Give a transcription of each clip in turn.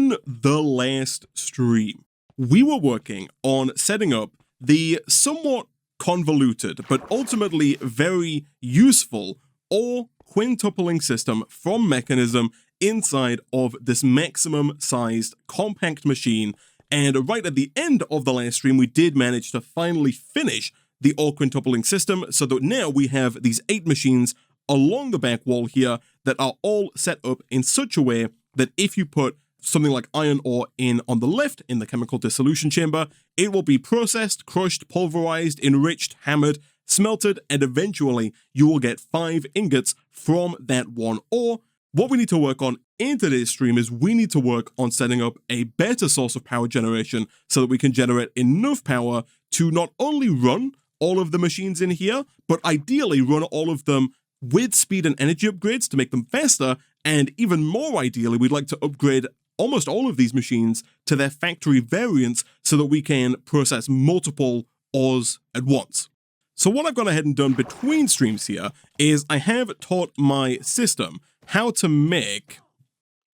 in the last stream, we were working on setting up the somewhat convoluted but ultimately very useful ore quintupling system from Mechanism inside of this maximum sized compact machine. And right at the end of the last stream, we did manage to finally finish the ore quintupling system, so that now we have these 8 machines along the back wall here that are all set up in such a way that if you put something like iron ore in on the left in the chemical dissolution chamber, it will be processed, crushed, pulverized, enriched, hammered, smelted, and eventually you will get 5 ingots from that one ore. What we need to work on in today's stream is we need to work on setting up a better source of power generation so that we can generate enough power to not only run all of the machines in here, but ideally run all of them with speed and energy upgrades to make them faster, and even more ideally, we'd like to upgrade almost all of these machines to their factory variants so that we can process multiple ores at once. So what I've gone ahead and done between streams here is I have taught my system how to make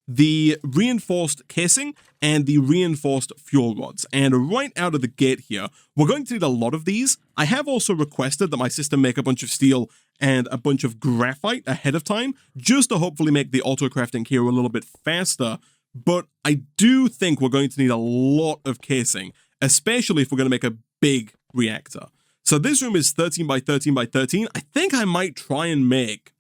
the reinforced casing and the reinforced fuel rods. And right out of the gate here, we're going to need a lot of these. I have also requested that my system make a bunch of steel and a bunch of graphite ahead of time, just to hopefully make the auto crafting here a little bit faster. But I do think we're going to need a lot of casing, especially if we're going to make a big reactor. So this room is 13 by 13 by 13. I think I might try and make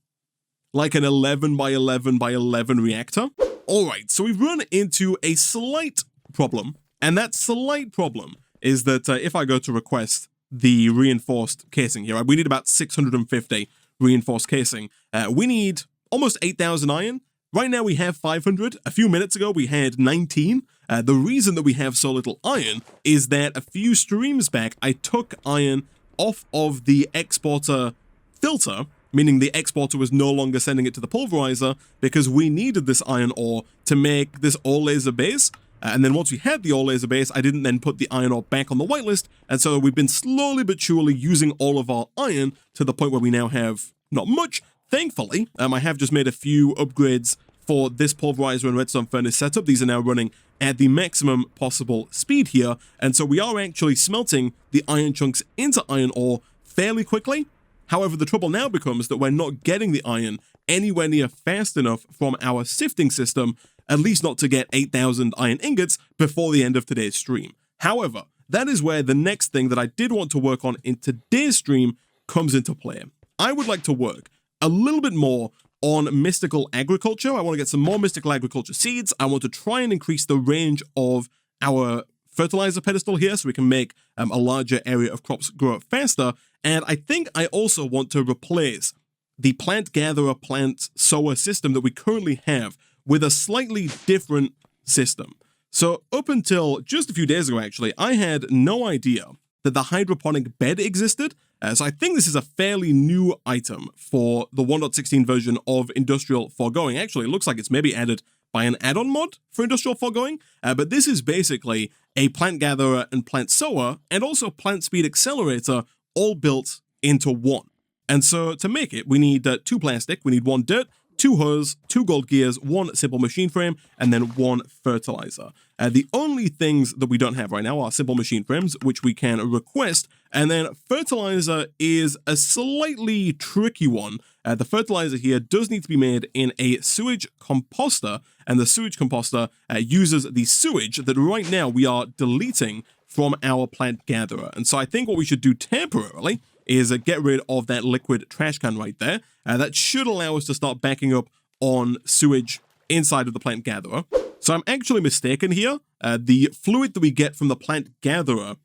like an 11 by 11 by 11 reactor. All right, so we've run into a slight problem, and that slight problem is that if I go to request the reinforced casing here, we need about 650 reinforced casing. We need almost 8,000 iron. Right now we have 500. A few minutes ago we had 19. The reason that we have so little iron is that a few streams back I took iron off of the exporter filter, meaning the exporter was no longer sending it to the pulverizer because we needed this iron ore to make this ore laser base. And then once we had the ore laser base, I didn't then put the iron ore back on the whitelist. And so we've been slowly but surely using all of our iron to the point where we now have not much. Thankfully, I have just made a few upgrades for this pulverizer and redstone furnace setup. These are now running at the maximum possible speed here. And so we are actually smelting the iron chunks into iron ore fairly quickly. However, the trouble now becomes that we're not getting the iron anywhere near fast enough from our sifting system, at least not to get 8,000 iron ingots before the end of today's stream. However, that is where the next thing that I did want to work on in today's stream comes into play. I would like to work a little bit more on mystical agriculture. I want to get some more mystical agriculture seeds. I want to try and increase the range of our fertilizer pedestal here so we can make a larger area of crops grow faster. And I think I also want to replace the plant gatherer, plant sower system that we currently have with a slightly different system. So up until just a few days ago, actually, I had no idea that the hydroponic bed existed. So I think this is a fairly new item for the 1.16 version of Industrial Foregoing. Actually, it looks like it's maybe added by an add-on mod for Industrial Foregoing. But this is basically a plant gatherer and plant sower and also plant speed accelerator all built into one. And so to make it, we need 2 plastic, we need 1 dirt, 2 hose, 2 gold gears, 1 simple machine frame, and then 1 fertilizer. The only things that we don't have right now are simple machine frames, which we can request, and then fertilizer is a slightly tricky one. The fertilizer here does need to be made in a sewage composter, and the sewage composter uses the sewage that right now we are deleting from our plant gatherer. And so I think what we should do temporarily is get rid of that liquid trash can right there. That should allow us to start backing up on sewage inside of the plant gatherer. So I'm actually mistaken here. The fluid that we get from the plant gatherer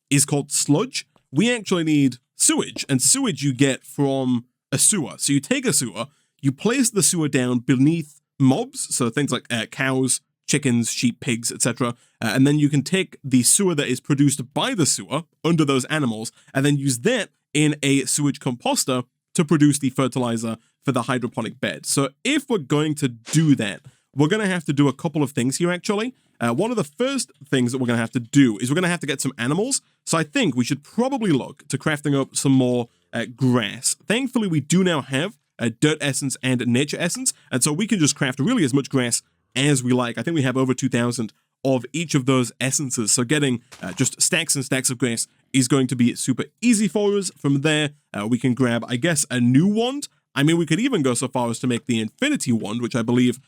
is called sludge. We actually need sewage, and sewage you get from a sewer. So you take a sewer, you place the sewer down beneath mobs, so things like cows, chickens, sheep, pigs, etc. And then you can take the sewer that is produced by the sewer under those animals, and then use that in a sewage composter to produce the fertilizer for the hydroponic bed. So if we're going to do that, we're going to have to do a couple of things here, actually. One of the first things that we're going to have to do is we're going to have to get some animals. So I think we should probably look to crafting up some more grass. Thankfully, we do now have dirt essence and nature essence, and so we can just craft really as much grass as we like. I think we have over 2,000 of each of those essences, so getting just stacks and stacks of grass is going to be super easy for us. From there, we can grab, I guess, a new wand. I mean, we could even go so far as to make the infinity wand, which I believe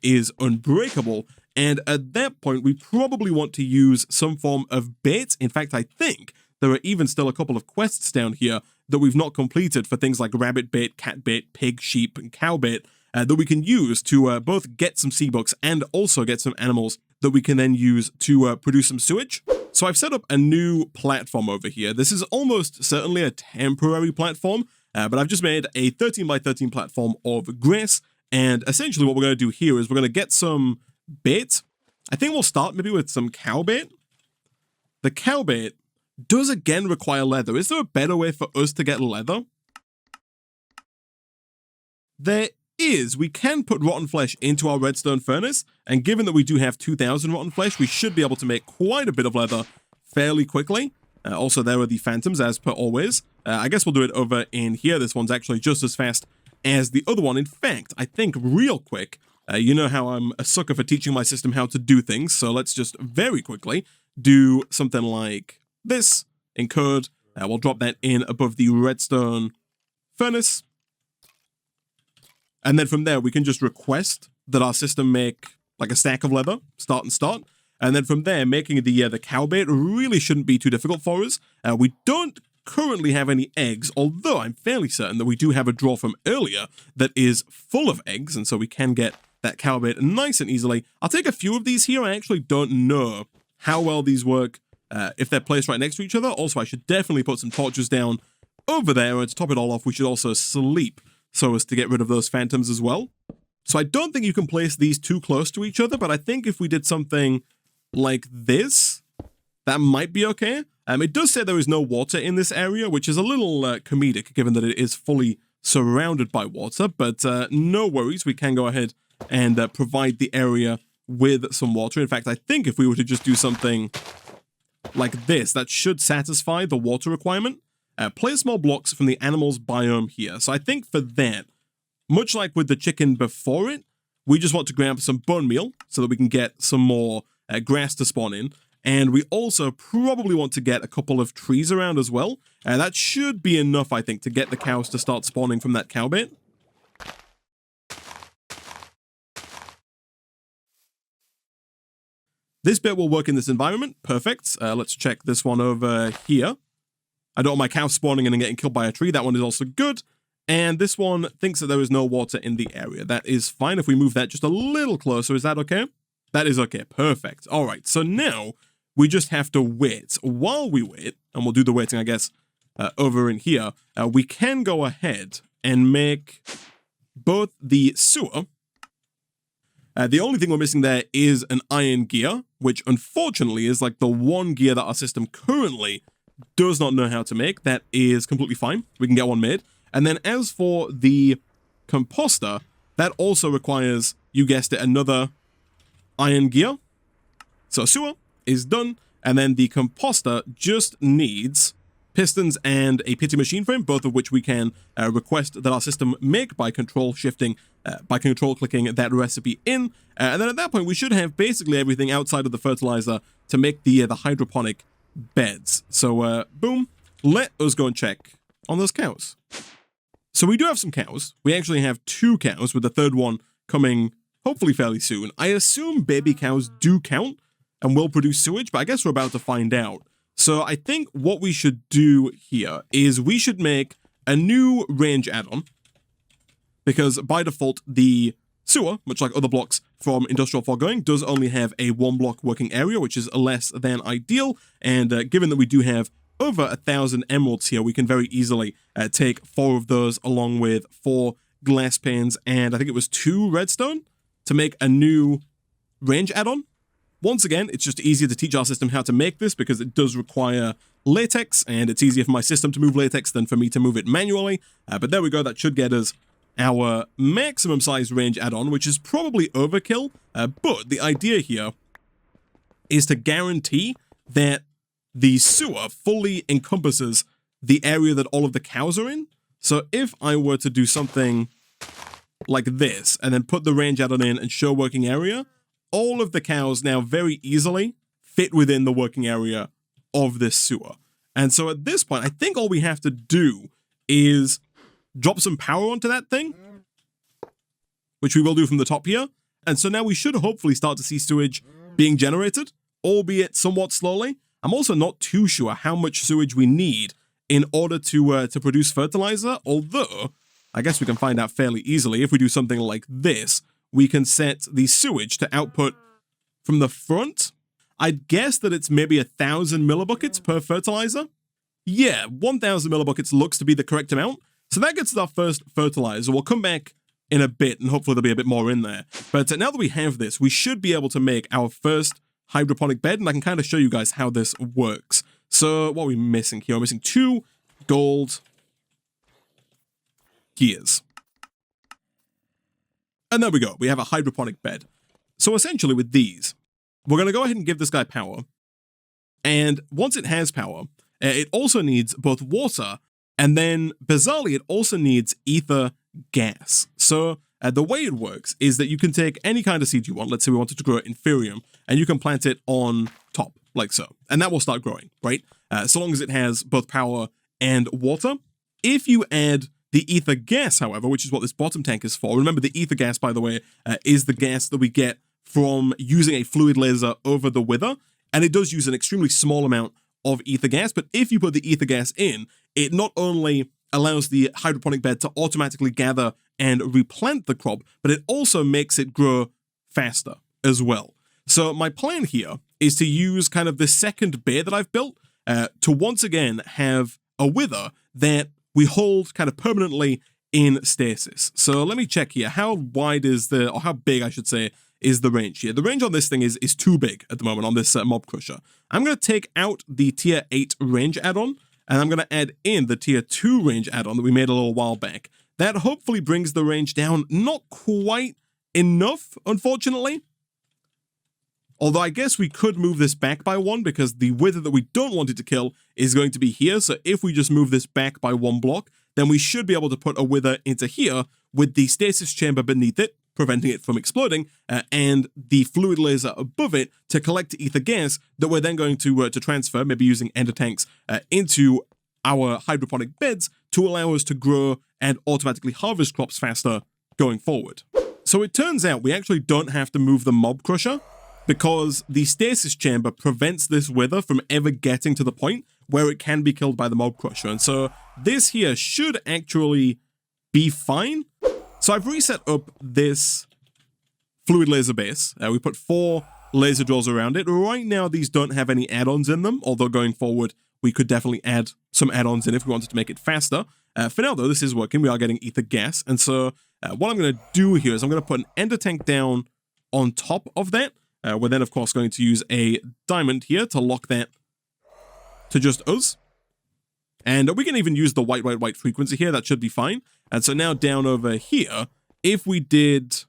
is unbreakable. And at that point, we probably want to use some form of bait. In fact, I think there are even still a couple of quests down here that we've not completed for things like rabbit bait, cat bait, pig, sheep, and cow bait that we can use to both get some sea bucks and also get some animals that we can then use to produce some sewage. So I've set up a new platform over here. This is almost certainly a temporary platform, but I've just made a 13 by 13 platform of grass. And essentially what we're going to do here is we're going to get some bait. I think we'll start maybe with some cow bait. The cow bait does again require leather. Is there a better way for us to get leather? There is. We can put rotten flesh into our redstone furnace, and given that we do have 2,000 rotten flesh, we should be able to make quite a bit of leather fairly quickly. Also, there are the phantoms, as per always. I guess we'll do it over in here. This one's actually just as fast as the other one. In fact, I think real quick, you know how I'm a sucker for teaching my system how to do things, so let's just very quickly do something like this in code. We'll drop that in above the redstone furnace. And then from there, we can just request that our system make like a stack of leather, start and start. And then from there, making the cow bait really shouldn't be too difficult for us. We don't currently have any eggs, although I'm fairly certain that we do have a drawer from earlier that is full of eggs, and so we can get that cow bait nice and easily. I'll take a few of these here. I actually don't know how well these work if they're placed right next to each other. Also, I should definitely put some torches down over there, and to top it all off, we should also sleep so as to get rid of those phantoms as well. So I don't think you can place these too close to each other, but I think if we did something like this, that might be okay. It does say there is no water in this area, which is a little comedic, given that it is fully surrounded by water, but no worries, we can go ahead and provide the area with some water. In fact, I think if we were to just do something like this, that should satisfy the water requirement. Place small blocks from the animal's biome here. So I think for that, much like with the chicken before it, we just want to grab some bone meal so that we can get some more grass to spawn in. And we also probably want to get a couple of trees around as well. That should be enough, I think, to get the cows to start spawning from that cow bait. This bit will work in this environment. Perfect. Let's check this one over here. I don't want my cow spawning in and getting killed by a tree. That one is also good. And this one thinks that there is no water in the area. That is fine. If we move that just a little closer, is that okay? That is okay. Perfect. All right. So now we just have to wait. While we wait, and we'll do the waiting, I guess, over in here, we can go ahead and make both the sewer. The only thing we're missing there is an iron gear, which unfortunately is like the one gear that our system currently does not know how to make. That is completely fine. We can get one made. And then as for the composter, that also requires, you guessed it, another iron gear. So sewer is done. And then the composter just needs pistons and a pity machine frame, both of which we can request that our system make by control clicking that recipe in. And then at that point, we should have basically everything outside of the fertilizer to make the hydroponic beds. So boom, let us go and check on those cows. So we do have some cows. We actually have 2 cows, with the third one coming hopefully fairly soon. I assume baby cows do count and will produce sewage, but I guess we're about to find out. So I think what we should do here is we should make a new range add-on, because by default, the sewer, much like other blocks from Industrial Foregoing, does only have a 1-block working area, which is less than ideal. And given that we do have over 1,000 emeralds here, we can very easily take 4 of those along with 4 glass panes and I think it was 2 redstone to make a new range add-on. Once again, it's just easier to teach our system how to make this because it does require latex, and it's easier for my system to move latex than for me to move it manually. But there we go, that should get us our maximum size range add-on, which is probably overkill. But the idea here is to guarantee that the sewer fully encompasses the area that all of the cows are in. So if I were to do something like this, and then put the range add-on in and show working area, all of the cows now very easily fit within the working area of this sewer. And so at this point, I think all we have to do is drop some power onto that thing, which we will do from the top here. And so now we should hopefully start to see sewage being generated, albeit somewhat slowly. I'm also not too sure how much sewage we need in order to produce fertilizer, although I guess we can find out fairly easily. If we do something like this, we can set the sewage to output from the front. I'd guess that it's maybe 1,000 millibuckets per fertilizer. Yeah, 1,000 millibuckets looks to be the correct amount. So that gets us our first fertilizer. We'll come back in a bit, and hopefully there'll be a bit more in there. But now that we have this, we should be able to make our first hydroponic bed, and I can kind of show you guys how this works. So what are we missing here? We're missing 2 gold gears. And there we go. We have a hydroponic bed. So essentially with these, we're going to go ahead and give this guy power. And once it has power, it also needs both water, and then bizarrely, it also needs ether gas. So the way it works is that you can take any kind of seed you want. Let's say we wanted to grow inferium, and you can plant it on top, like so. And that will start growing, right? So long as it has both power and water. If you add the ether gas, however, which is what this bottom tank is for. Remember, the ether gas, by the way, is the gas that we get from using a fluid laser over the wither. And it does use an extremely small amount of ether gas. But if you put the ether gas in, it not only allows the hydroponic bed to automatically gather and replant the crop, but it also makes it grow faster as well. So my plan here is to use kind of the second bay that I've built to once again have a wither that we hold kind of permanently in stasis. So let me check here. How wide is or how big I should say, is the range here? The range on this thing is too big at the moment on this mob crusher. I'm going to take out the tier 8 range add-on, and I'm going to add in the tier 2 range add-on that we made a little while back. That hopefully brings the range down, not quite enough, unfortunately. Although I guess we could move this back by 1 because the wither that we don't want it to kill is going to be here. So if we just move this back by 1 block, then we should be able to put a wither into here with the stasis chamber beneath it, preventing it from exploding, and the fluid laser above it to collect ether gas that we're then going to transfer, maybe using ender tanks, into our hydroponic beds to allow us to grow and automatically harvest crops faster going forward. So it turns out we actually don't have to move the mob crusher, because the stasis chamber prevents this wither from ever getting to the point where it can be killed by the mob crusher. And so this here should actually be fine. So I've reset up this fluid laser base. We put 4 laser drills around it. Right now, these don't have any add-ons in them, although going forward, we could definitely add some add-ons in if we wanted to make it faster. For now, though, this is working. We are getting ether gas. And so what I'm going to do here is I'm going to put an ender tank down on top of that. We're then, of course, going to use a diamond here to lock that to just us. And we can even use the white, white, white frequency here. That should be fine. And so now down over here, if we did,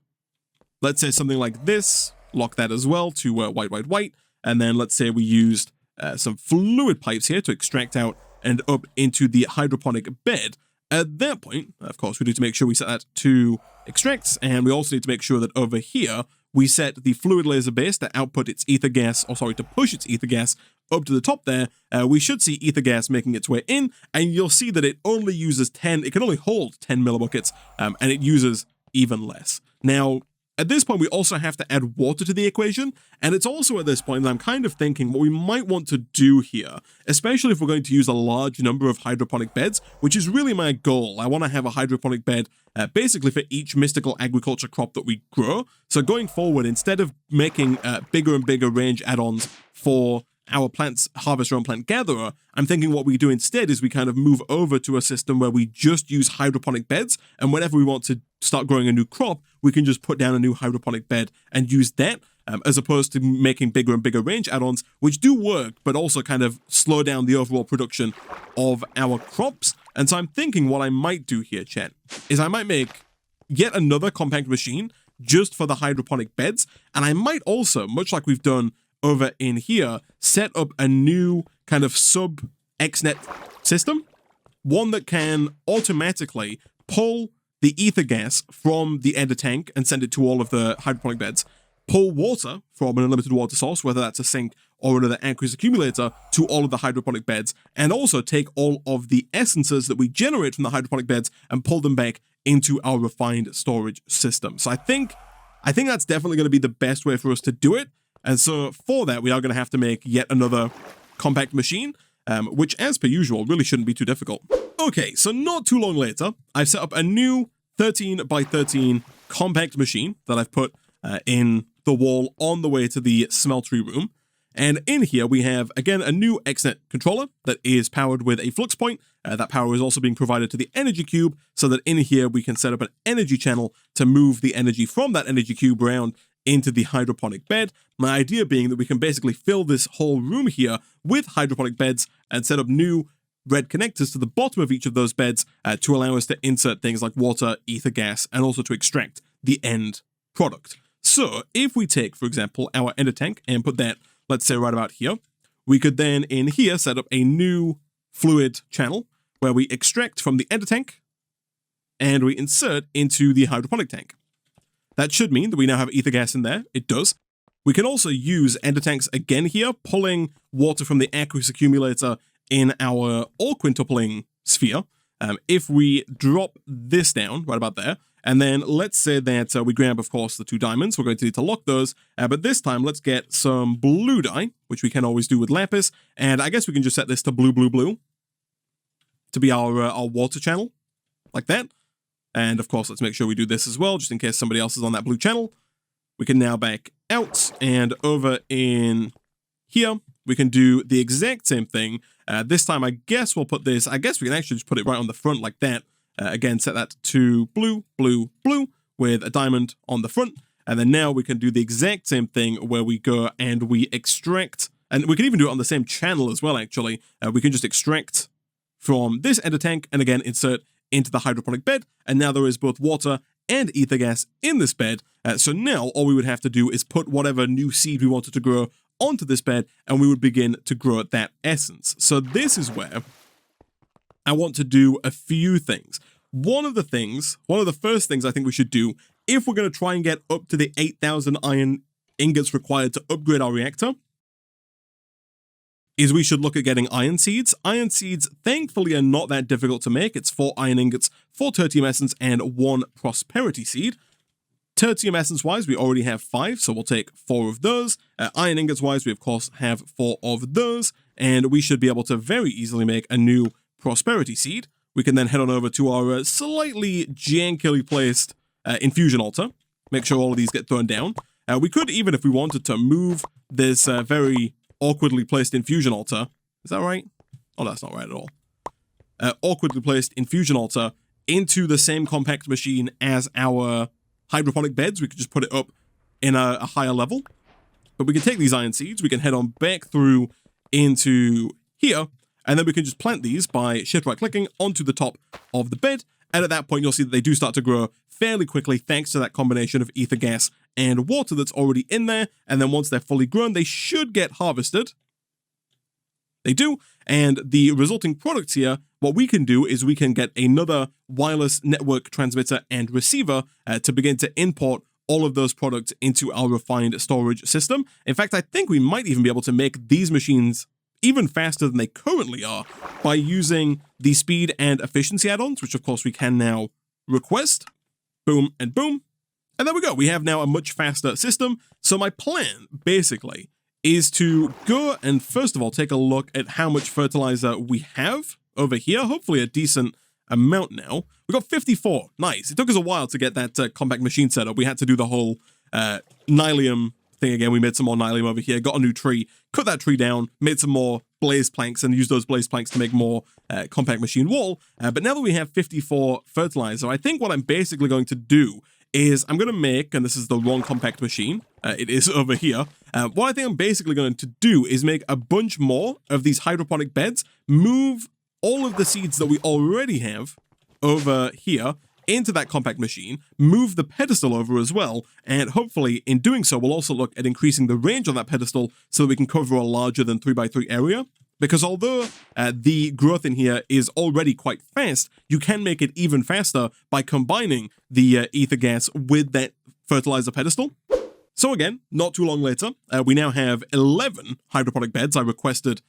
let's say something like this, lock that as well to white, white, white. And then let's say we used some fluid pipes here to extract out and up into the hydroponic bed. At that point, of course, we need to make sure we set that to extracts. And we also need to make sure that over here, we set the fluid laser base to output its ether gas, or sorry, to push its ether gas up to the top there. We should see ether gas making its way in, and you'll see that it only uses 10, it can only hold 10 millibuckets, and it uses even less. Now, at this point, we also have to add water to the equation, and it's also at this point that I'm kind of thinking what we might want to do here, especially if we're going to use a large number of hydroponic beds, which is really my goal. I want to have a hydroponic bed basically for each mystical agriculture crop that we grow. So going forward, instead of making bigger and bigger range add-ons for our plants harvester and plant gatherer, I'm thinking what we do instead is we kind of move over to a system where we just use hydroponic beds, and whenever we want to start growing a new crop, we can just put down a new hydroponic bed and use that, as opposed to making bigger and bigger range add-ons, which do work, but also kind of slow down the overall production of our crops. And so I'm thinking what I might do here, chat, is I might make yet another compact machine just for the hydroponic beds, and I might also, much like we've done over in here, set up a new kind of sub-XNet system, one that can automatically pull the ether gas from the ender tank and send it to all of the hydroponic beds, pull water from an unlimited water source, whether that's a sink or another aqueous accumulator, to all of the hydroponic beds, and also take all of the essences that we generate from the hydroponic beds and pull them back into our refined storage system. So I think that's definitely going to be the best way for us to do it. And so for that, we are going to have to make yet another compact machine, which as per usual really shouldn't be too difficult. Okay, so not too long later, I've set up a new 13 by 13 compact machine that I've put in the wall on the way to the smeltery room. And in here we have, again, a new XNet controller that is powered with a flux point. That power is also being provided to the energy cube, so that in here we can set up an energy channel to move the energy from that energy cube around into the hydroponic bed. My idea being that we can basically fill this whole room here with hydroponic beds and set up new red connectors to the bottom of each of those beds to allow us to insert things like water, ether gas, and also to extract the end product. So if we take, for example, our ender tank and put that, let's say, right about here, we could then in here set up a new fluid channel where we extract from the ender tank and we insert into the hydroponic tank. That should mean that we now have ether gas in there. It does. We can also use ender tanks again here, pulling water from the aqueous accumulator in our ore quintupling sphere. If we drop this down right about there, and then let's say that we grab, of course, the 2 diamonds. We're going to need to lock those. But this time, let's get some blue dye, which we can always do with lapis. And I guess we can just set this to blue, blue, blue to be our water channel, like that. And of course, let's make sure we do this as well, just in case somebody else is on that blue channel. We can now back out, and over in here, we can do the exact same thing. This time, I guess we'll put this, I guess we can actually just put it right on the front like that. Again, set that to blue, blue, blue with a diamond on the front. And then now we can do the exact same thing where we go and we extract, and we can even do it on the same channel as well, actually. We can just extract from this ender tank and again insert into the hydroponic bed. And now there is both water and ether gas in this bed. So now all we would have to do is put whatever new seed we wanted to grow onto this bed, and we would begin to grow that essence. So this is where I want to do a few things. One of the first things I think we should do, if we're going to try and get up to the 8,000 iron ingots required to upgrade our reactor, is we should look at getting iron seeds. Iron seeds, thankfully, are not that difficult to make. It's 4 iron ingots, 4 tertium essence, and 1 prosperity seed. Tertium essence-wise, we already have 5, so we'll take 4 of those. Iron ingots-wise, we of course have 4 of those, and we should be able to very easily make a new prosperity seed. We can then head on over to our slightly jankily placed infusion altar. Make sure all of these get thrown down. We could, even if we wanted to, move this very awkwardly placed infusion altar. Is that right? Oh, that's not right at all. Awkwardly placed infusion altar into the same compact machine as our hydroponic beds. We could just put it up in a higher level. But we can take these iron seeds. We can head on back through into here. And then we can just plant these by shift right clicking onto the top of the bed. And at that point, you'll see that they do start to grow fairly quickly thanks to that combination of ether gas and water that's already in there. And then once they're fully grown, they should get harvested. They do. And the resulting products here, what we can do is we can get another wireless network transmitter and receiver to begin to import all of those products into our refined storage system. In fact, I think we might even be able to make these machines even faster than they currently are by using the speed and efficiency add-ons, which of course we can now request. Boom and boom. And there we go. We have now a much faster system. So my plan, basically, is to go and first of all take a look at how much fertilizer we have over here. Hopefully a decent amount now. We got 54. Nice. It took us a while to get that compact machine set up. We had to do the whole nylium thing again. We made some more nylium over here, got a new tree, cut that tree down, made some more blaze planks, and used those blaze planks to make more compact machine wall. But now that we have 54 fertilizer, I think what I'm basically going to do is I'm going to make, and this is the wrong compact machine, it is over here. What I think I'm basically going to do is make a bunch more of these hydroponic beds, move all of the seeds that we already have over here into that compact machine, move the pedestal over as well, and hopefully in doing so, we'll also look at increasing the range on that pedestal so that we can cover a larger than 3x3 area. Because although the growth in here is already quite fast, you can make it even faster by combining the ether gas with that fertilizer pedestal. So again, not too long later, we now have 11 hydroponic beds. I requested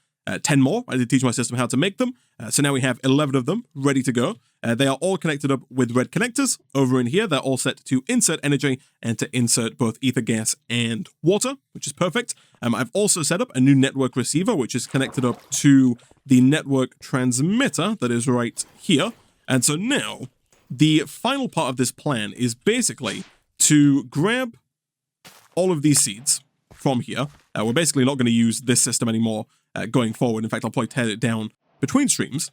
10 more. I did teach my system how to make them. So now we have 11 of them ready to go. They are all connected up with red connectors over in here. They're all set to insert energy and to insert both ether gas and water, which is perfect. I've also set up a new network receiver, which is connected up to the network transmitter that is right here. And so now the final part of this plan is basically to grab all of these seeds from here. We're basically not going to use this system anymore going forward. In fact, I'll probably tear it down between streams.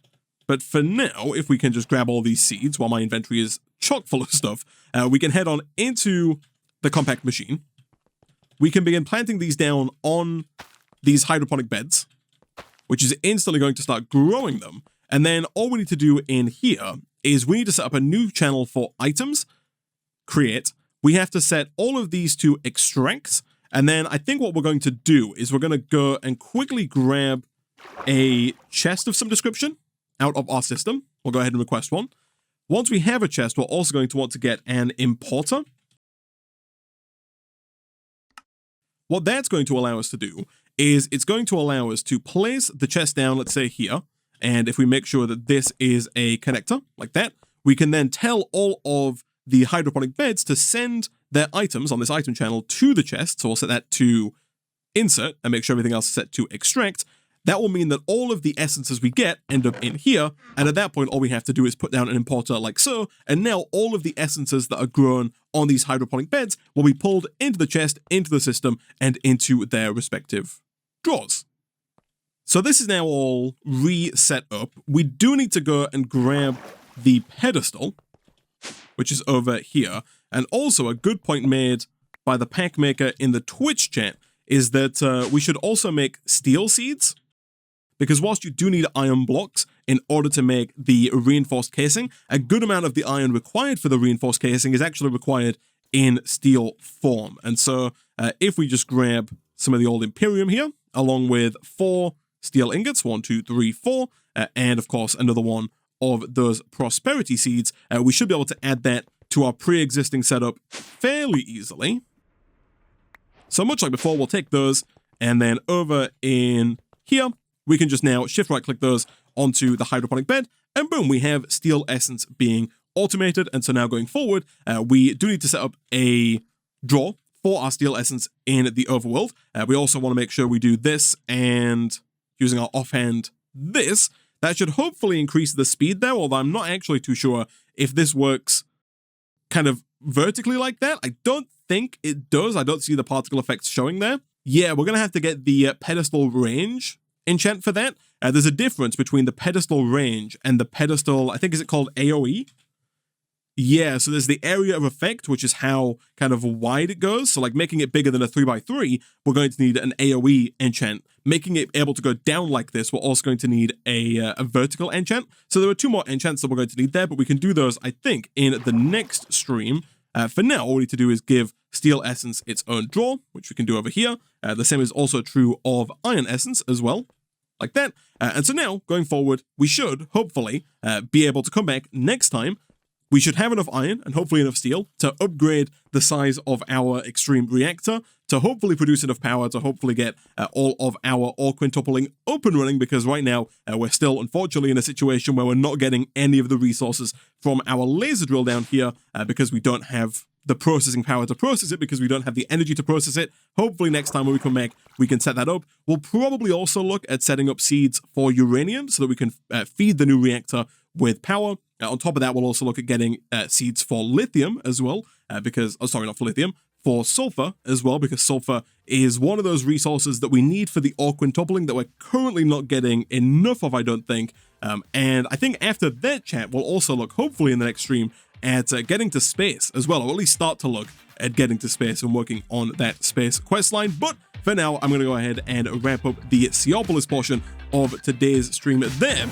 But for now, if we can just grab all these seeds while my inventory is chock full of stuff, we can head on into the compact machine. We can begin planting these down on these hydroponic beds, which is instantly going to start growing them. And then all we need to do in here is we need to set up a new channel for items, create. We have to set all of these to extract. And then I think what we're going to do is we're going to go and quickly grab a chest of some description out of our system. We'll go ahead and request one. Once we have a chest, we're also going to want to get an importer. What that's going to allow us to do is it's going to allow us to place the chest down, let's say here. And if we make sure that this is a connector like that, we can then tell all of the hydroponic beds to send their items on this item channel to the chest. So we'll set that to insert and make sure everything else is set to extract. That will mean that all of the essences we get end up in here. And at that point, all we have to do is put down an importer like so. And now all of the essences that are grown on these hydroponic beds will be pulled into the chest, into the system, and into their respective drawers. So this is now all reset up. We do need to go and grab the pedestal, which is over here. And also a good point made by the pack maker in the Twitch chat is that we should also make steel seeds. Because whilst you do need iron blocks in order to make the reinforced casing, a good amount of the iron required for the reinforced casing is actually required in steel form. And so if we just grab some of the old Imperium here, along with 4 steel ingots, 1, 2, 3, 4, and of course another one of those prosperity seeds, we should be able to add that to our pre-existing setup fairly easily. So much like before, we'll take those, and then over in here, we can just now shift right click those onto the hydroponic bed, and boom, we have steel essence being automated. And so now going forward, we do need to set up a drawer for our steel essence in the overworld. We also want to make sure we do this, and using our offhand this, that should hopefully increase the speed there, although I'm not actually too sure if this works kind of vertically like that. I don't think it does. I don't see the particle effects showing there. Yeah, we're going to have to get the pedestal range enchant for that. There's a difference between the pedestal range and the pedestal, I think, is it called AoE? Yeah, so there's the area of effect, which is how kind of wide it goes. So like making it bigger than a 3x3, we're going to need an AoE enchant. Making it able to go down like this, we're also going to need a vertical enchant. So there are 2 more enchants that we're going to need there, but we can do those, I think, in the next stream. For now, all we need to do is give Steel Essence its own drawer, which we can do over here. The same is also true of Iron Essence as well, like that. And so now, going forward, we should, hopefully, be able to come back next time. We should have enough iron and hopefully enough steel to upgrade the size of our extreme reactor, to hopefully produce enough power to hopefully get all of our ore quintupling up and running, because right now we're still unfortunately in a situation where we're not getting any of the resources from our laser drill down here because we don't have the processing power to process it, because we don't have the energy to process it. Hopefully next time when we come back, we can set that up. We'll probably also look at setting up seeds for uranium so that we can feed the new reactor with power. On top of that, we'll also look at getting seeds for lithium as well, not for lithium, for sulfur as well, because sulfur is one of those resources that we need for the ore quintupling that we're currently not getting enough of, I don't think. And I think after that chat, we'll also look, hopefully in the next stream, at getting to space as well, or at least start to look at getting to space and working on that space quest line. But for now, I'm going to go ahead and wrap up the Seaopolis portion of today's stream there.